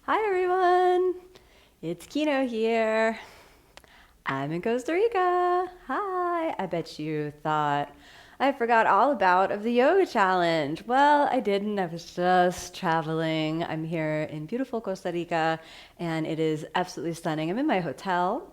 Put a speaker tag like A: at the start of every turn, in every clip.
A: Hi everyone, it's Kino here. I'm in Costa Rica. Hi, I bet you thought I forgot all of the yoga challenge. Well, I didn't. I was just traveling. I'm here in beautiful Costa Rica and it is absolutely stunning. I'm in my hotel.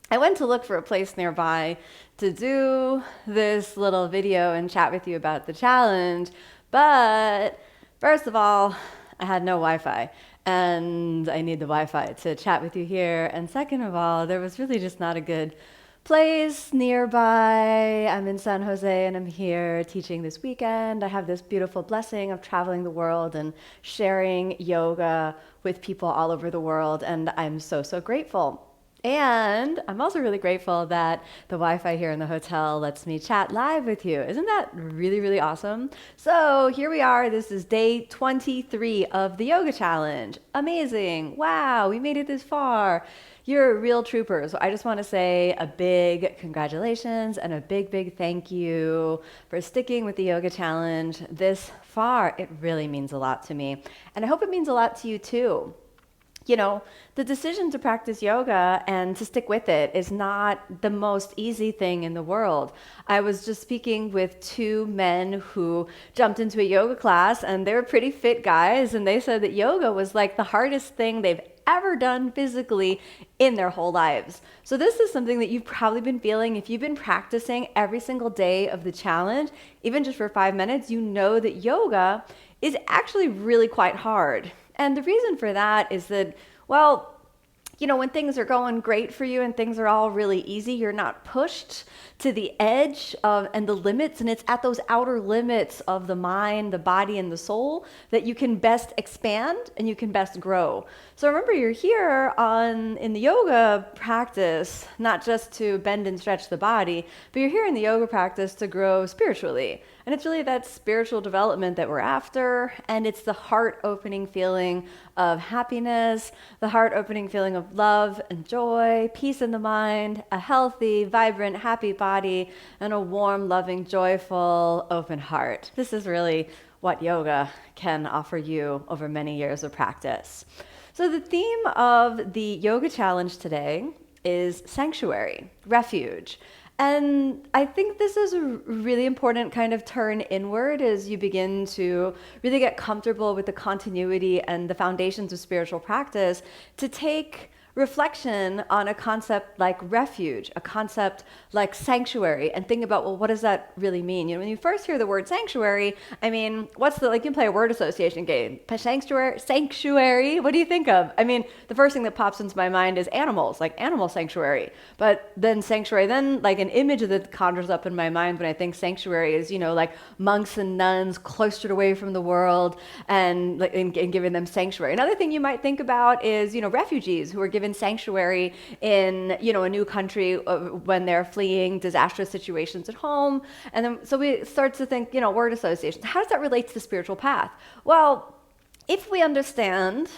A: I went to look for a place nearby to do this little video and chat with you about the challenge, but first of all, I had no Wi-Fi and I need the Wi-Fi to chat with you here. And second of all, there was really just not a good place nearby. I'm in San Jose and I'm here teaching this weekend. I have this beautiful blessing of traveling the world and sharing yoga with people all over the world. And I'm so grateful. And I'm also really grateful that the Wi-Fi here in the hotel lets me chat live with you. Isn't that really awesome? So here we are. This is day 23 of the yoga challenge. Amazing. Wow, we made it this far. You're a real trooper. So I just want to say a big congratulations and a big thank you for sticking with the yoga challenge this far. It really means a lot to me. And I hope it means a lot to you too. You know, the decision to practice yoga and to stick with it is not the most easy thing in the world. I was just speaking with two men who jumped into a yoga class and they were pretty fit guys, and they said that yoga was like the hardest thing they've ever done physically in their whole lives. So this is something that you've probably been feeling if you've been practicing every single day of the challenge, even just for 5 minutes. You know that yoga is actually really quite hard. And the reason for that is that, well, you know, when things are going great for you and things are all really easy, you're not pushed to the edge of and the limits, and it's at those outer limits of the mind, the body, and the soul that you can best expand and you can best grow. So remember, you're here in the yoga practice, not just to bend and stretch the body, but you're here in the yoga practice to grow spiritually. And it's really that spiritual development that we're after, and it's the heart-opening feeling of happiness, the heart-opening feeling of love and joy, peace in the mind, a healthy, vibrant, happy body, and a warm, loving, joyful, open heart. This is really what yoga can offer you over many years of practice. So the theme of the yoga challenge today is sanctuary, refuge. And I think this is a really important kind of turn inward as you begin to really get comfortable with the continuity and the foundations of spiritual practice, to take reflection on a concept like refuge, a concept like sanctuary, and think about, well, what does that really mean? You know, when you first hear the word sanctuary, I mean, you can play a word association game. Sanctuary, what do you think of? I mean, the first thing that pops into my mind is animals, like animal sanctuary. But then sanctuary, then like an image that conjures up in my mind when I think sanctuary is, you know, like monks and nuns cloistered away from the world and giving them sanctuary. Another thing you might think about is, you know, refugees who are given sanctuary in, you know, a new country when they're fleeing disastrous situations at home. And then so we start to think, you know, word associations. How does that relate to the spiritual path? Well, if we understand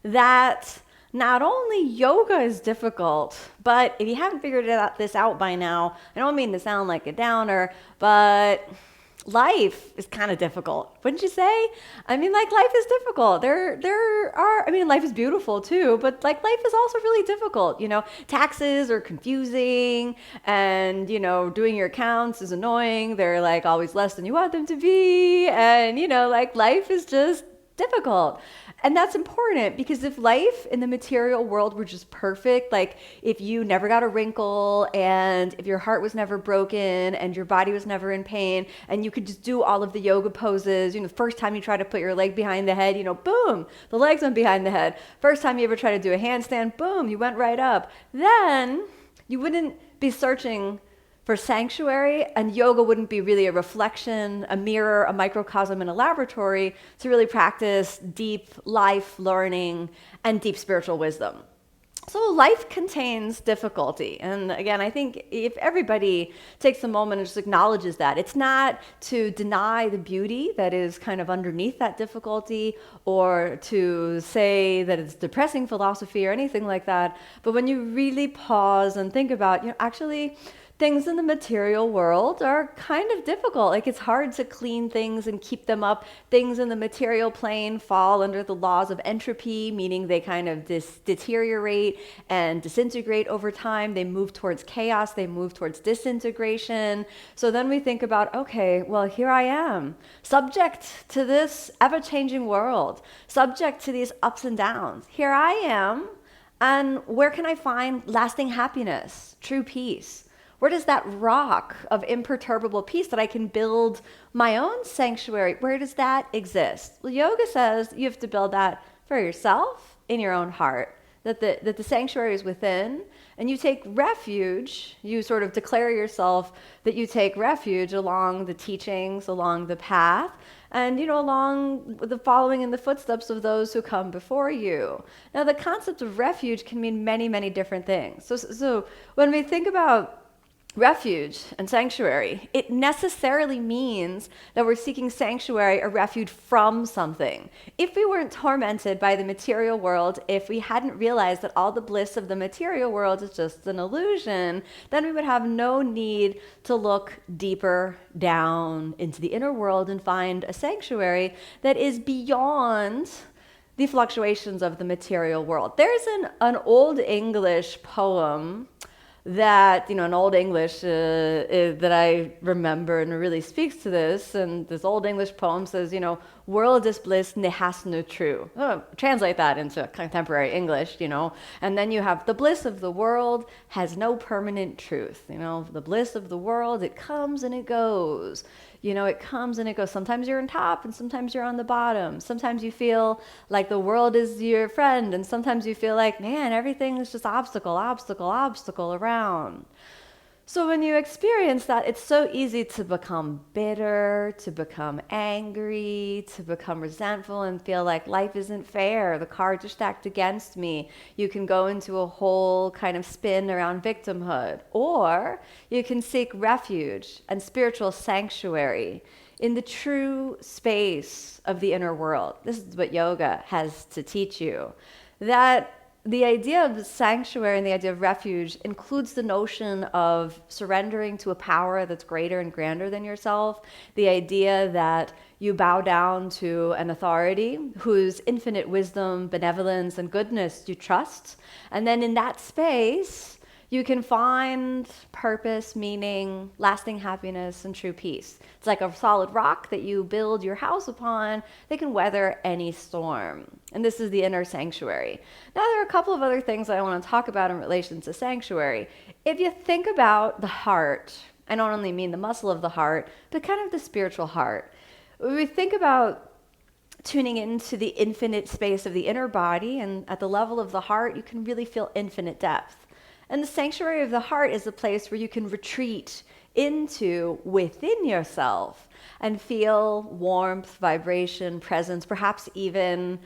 A: that not only yoga is difficult, but if you haven't figured this out by now, I don't mean to sound like a downer, but life is kind of difficult, wouldn't you say? I mean, like, life is difficult. I mean, life is beautiful too, but like life is also really difficult. You know, taxes are confusing, and you know, doing your accounts is annoying. They're like always less than you want them to be, and you know, like life is just difficult. And that's important, because if life in the material world were just perfect, like if you never got a wrinkle and if your heart was never broken and your body was never in pain and you could just do all of the yoga poses, you know, the first time you try to put your leg behind the head, you know, boom, the legs went behind the head. First time you ever try to do a handstand, boom, you went right up. Then you wouldn't be searching for sanctuary, and yoga wouldn't be really a reflection, a mirror, a microcosm in a laboratory to really practice deep life learning and deep spiritual wisdom. So life contains difficulty. And again, I think if everybody takes a moment and just acknowledges that, it's not to deny the beauty that is kind of underneath that difficulty, or to say that it's depressing philosophy or anything like that. But when you really pause and think about, you know, actually things in the material world are kind of difficult. Like it's hard to clean things and keep them up. Things in the material plane fall under the laws of entropy, meaning they kind of deteriorate and disintegrate over time. They move towards chaos, they move towards disintegration. So then we think about, okay, well, here I am, subject to this ever-changing world, subject to these ups and downs. Here I am, and where can I find lasting happiness, true peace? Where does that rock of imperturbable peace that I can build my own sanctuary, where does that exist? Well, yoga says you have to build that for yourself in your own heart, that the sanctuary is within, and you take refuge, you sort of declare yourself that you take refuge along the teachings, along the path, and along the following in the footsteps of those who come before you. Now, the concept of refuge can mean many, many different things. So when we think about refuge and sanctuary, it necessarily means that we're seeking sanctuary or refuge from something. If we weren't tormented by the material world, if we hadn't realized that all the bliss of the material world is just an illusion, then we would have no need to look deeper down into the inner world and find a sanctuary that is beyond the fluctuations of the material world. There's an Old English poem that, an Old English that I remember and really speaks to this. And this Old English poem says, world is bliss, ne has no true. Translate that into contemporary English, And then you have the bliss of the world has no permanent truth. The bliss of the world, it comes and it goes. It comes and it goes. Sometimes you're on top and sometimes you're on the bottom. Sometimes you feel like the world is your friend, and sometimes you feel like, man, everything is just obstacle around. So when you experience that, it's so easy to become bitter, to become angry, to become resentful and feel like life isn't fair. The cards are stacked against me. You can go into a whole kind of spin around victimhood. Or you can seek refuge and spiritual sanctuary in the true space of the inner world. This is what yoga has to teach you. That the idea of sanctuary and the idea of refuge includes the notion of surrendering to a power that's greater and grander than yourself. The idea that you bow down to an authority whose infinite wisdom, benevolence, and goodness you trust. And then in that space, you can find purpose, meaning, lasting happiness, and true peace. It's like a solid rock that you build your house upon that can weather any storm. And this is the inner sanctuary. Now, there are a couple of other things I want to talk about in relation to sanctuary. If you think about the heart, I don't only mean the muscle of the heart, but kind of the spiritual heart. When we think about tuning into the infinite space of the inner body, and at the level of the heart, you can really feel infinite depth. And the sanctuary of the heart is a place where you can retreat into within yourself and feel warmth, vibration, presence, perhaps even,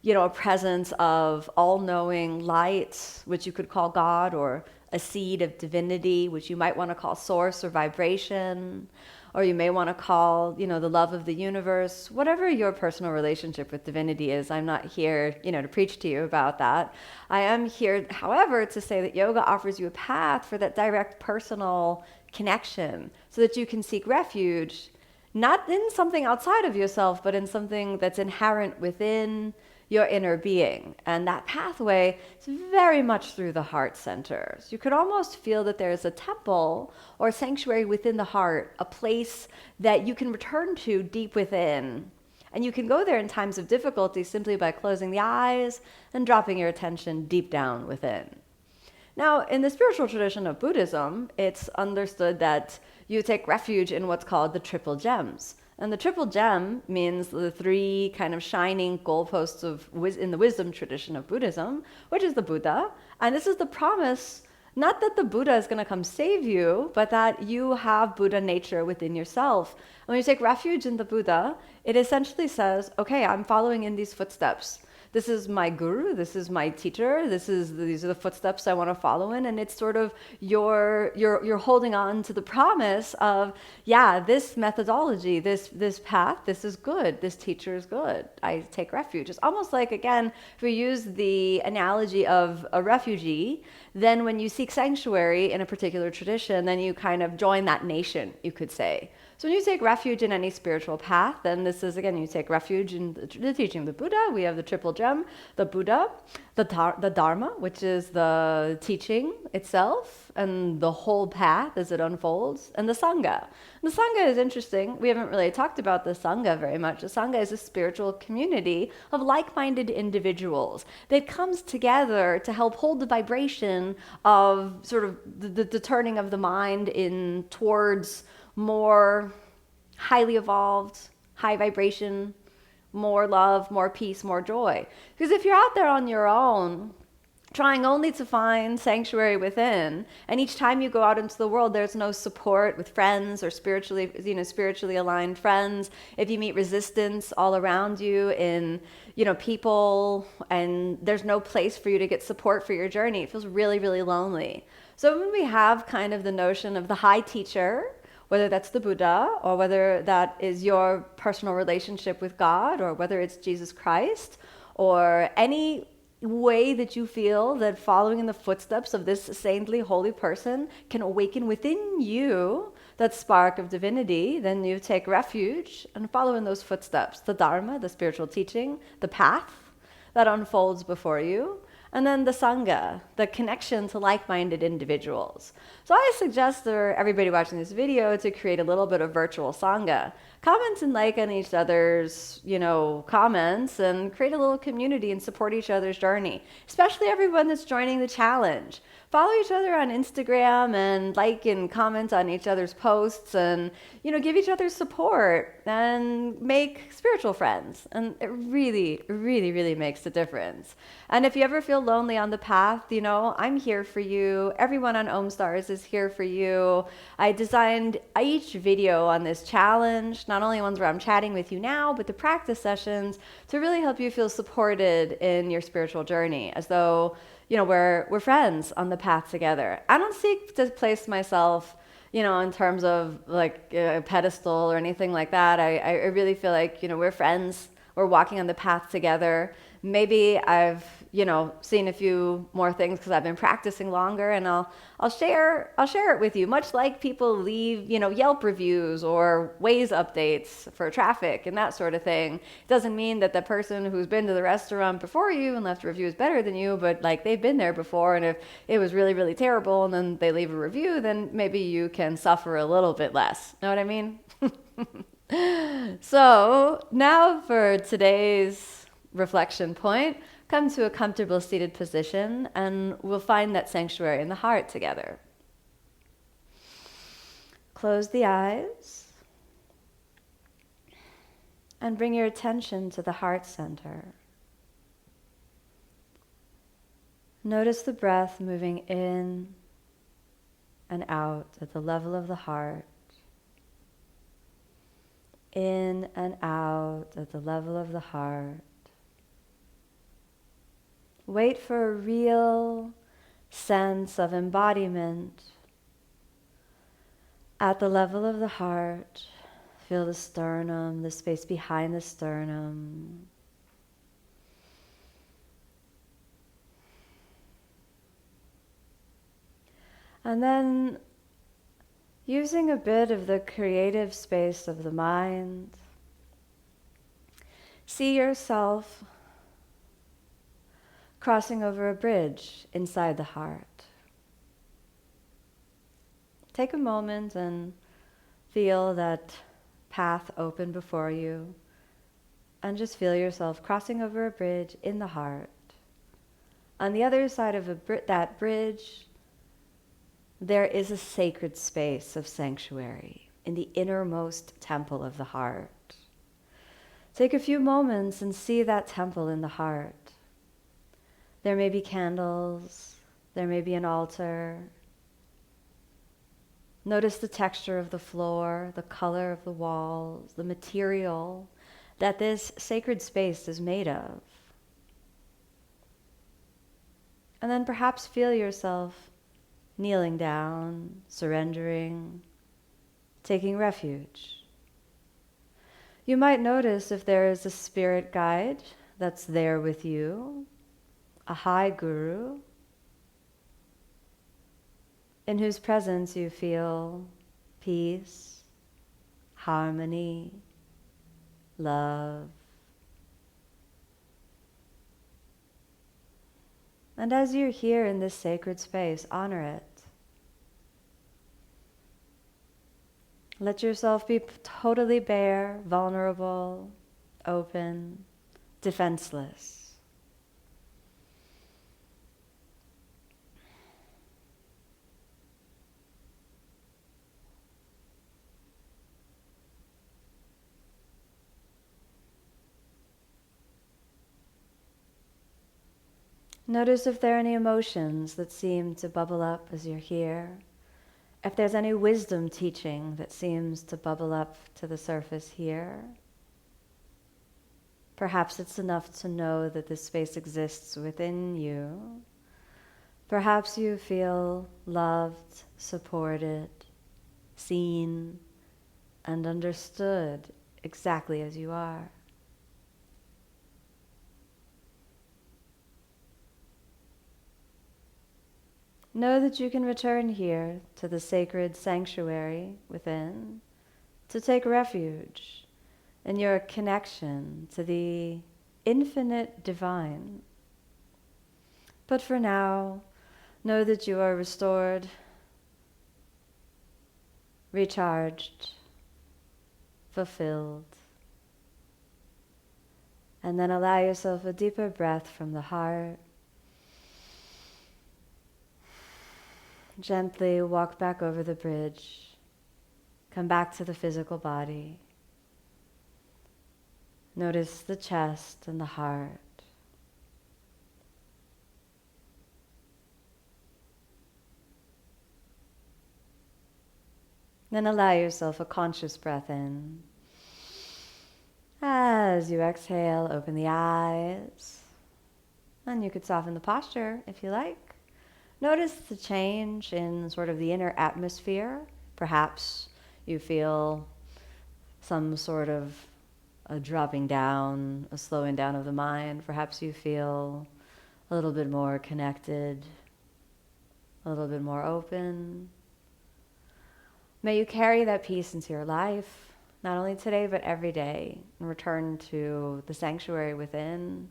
A: a presence of all-knowing light, which you could call God, or a seed of divinity, which you might want to call source or vibration, or you may want to call, the love of the universe, whatever your personal relationship with divinity is. I'm not here, to preach to you about that. I am here, however, to say that yoga offers you a path for that direct personal connection so that you can seek refuge, not in something outside of yourself, but in something that's inherent within your inner being. And that pathway is very much through the heart center. So you could almost feel that there's a temple or sanctuary within the heart, a place that you can return to deep within. And you can go there in times of difficulty simply by closing the eyes and dropping your attention deep down within. Now, in the spiritual tradition of Buddhism, it's understood that you take refuge in what's called the triple gems. And the triple gem means the three kind of shining goalposts in the wisdom tradition of Buddhism, which is the Buddha. And this is the promise, not that the Buddha is going to come save you, but that you have Buddha nature within yourself. And when you take refuge in the Buddha, it essentially says, okay, I'm following in these footsteps. this is my guru, this is my teacher, these are the footsteps I want to follow in. And it's sort of you're holding on to the promise of, yeah, this methodology, this path, this is good, this teacher is good, I take refuge. It's almost like, again, if we use the analogy of a refugee, then when you seek sanctuary in a particular tradition, then you kind of join that nation, you could say. So when you take refuge in any spiritual path, then this is, again, you take refuge in the teaching of the Buddha. We have the triple gem, the Buddha, the Dharma, which is the teaching itself and the whole path as it unfolds, and the Sangha. And the Sangha is interesting. We haven't really talked about the Sangha very much. The Sangha is a spiritual community of like-minded individuals that comes together to help hold the vibration of sort of the turning of the mind in towards more highly evolved, high vibration, more love, more peace, more joy. Because if you're out there on your own, trying only to find sanctuary within, and each time you go out into the world, there's no support with friends or spiritually aligned friends. If you meet resistance all around you in, people, and there's no place for you to get support for your journey, it feels really, really lonely. So when we have kind of the notion of the high teacher, whether that's the Buddha, or whether that is your personal relationship with God, or whether it's Jesus Christ, or any way that you feel that following in the footsteps of this saintly, holy person can awaken within you that spark of divinity, then you take refuge and follow in those footsteps. The Dharma, the spiritual teaching, the path that unfolds before you, and then the Sangha, the connection to like-minded individuals. So I suggest for everybody watching this video to create a little bit of virtual Sangha. Comment and like on each other's, comments, and create a little community and support each other's journey, especially everyone that's joining the challenge. Follow each other on Instagram and like and comment on each other's posts, and give each other support and make spiritual friends. And it really, really, really makes a difference. And if you ever feel lonely on the path, I'm here for you. Everyone on Om Stars is here for you. I designed each video on this challenge, not only ones where I'm chatting with you now, but the practice sessions, to really help you feel supported in your spiritual journey, as though we're friends on the path together. I don't seek to place myself, in terms of like a pedestal or anything like that. I really feel like, we're friends. We're walking on the path together. Maybe I've, seen a few more things because I've been practicing longer, and I'll share it with you. Much like people leave, Yelp reviews or Waze updates for traffic and that sort of thing. It doesn't mean that the person who's been to the restaurant before you and left a review is better than you, but like they've been there before, and if it was really, really terrible and then they leave a review, then maybe you can suffer a little bit less. Know what I mean? So now for today's reflection point, come to a comfortable seated position, and we'll find that sanctuary in the heart together. Close the eyes and bring your attention to the heart center. Notice the breath moving in and out at the level of the heart. In and out at the level of the heart. Wait for a real sense of embodiment at the level of the heart. Feel the sternum, the space behind the sternum. And then, using a bit of the creative space of the mind, see yourself crossing over a bridge inside the heart. Take a moment and feel that path open before you, and just feel yourself crossing over a bridge in the heart. On the other side of that bridge, there is a sacred space of sanctuary in the innermost temple of the heart. Take a few moments and see that temple in the heart. There may be candles, there may be an altar. Notice the texture of the floor, the color of the walls, the material that this sacred space is made of. And then perhaps feel yourself kneeling down, surrendering, taking refuge. You might notice if there is a spirit guide that's there with you, a high guru, in whose presence you feel peace, harmony, love. And as you're here in this sacred space, honor it. Let yourself be totally bare, vulnerable, open, defenseless. Notice if there are any emotions that seem to bubble up as you're here. If there's any wisdom teaching that seems to bubble up to the surface here. Perhaps it's enough to know that this space exists within you. Perhaps you feel loved, supported, seen, and understood exactly as you are. Know that you can return here to the sacred sanctuary within to take refuge in your connection to the infinite divine. But for now, know that you are restored, recharged, fulfilled. And then allow yourself a deeper breath from the heart. Gently walk back over the bridge. Come back to the physical body. Notice the chest and the heart. Then allow yourself a conscious breath in. As you exhale, open the eyes. And you could soften the posture if you like. Notice the change in sort of the inner atmosphere. Perhaps you feel some sort of a dropping down, a slowing down of the mind. Perhaps you feel a little bit more connected, a little bit more open. May you carry that peace into your life, not only today, but every day, and return to the sanctuary within.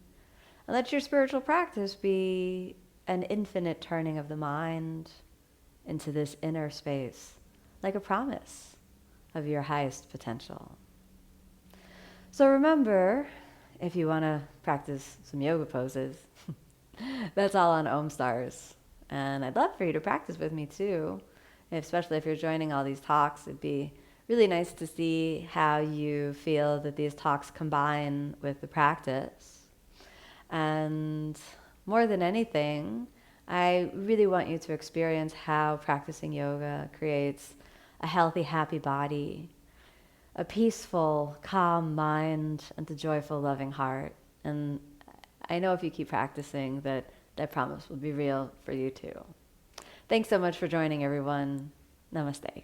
A: And let your spiritual practice be an infinite turning of the mind into this inner space, like a promise of your highest potential. So remember, if you want to practice some yoga poses, that's all on Om Stars. And I'd love for you to practice with me too, especially if you're joining all these talks. It'd be really nice to see how you feel that these talks combine with the practice. And more than anything, I really want you to experience how practicing yoga creates a healthy, happy body, a peaceful, calm mind, and a joyful, loving heart. And I know if you keep practicing that promise will be real for you too. Thanks so much for joining, everyone. Namaste.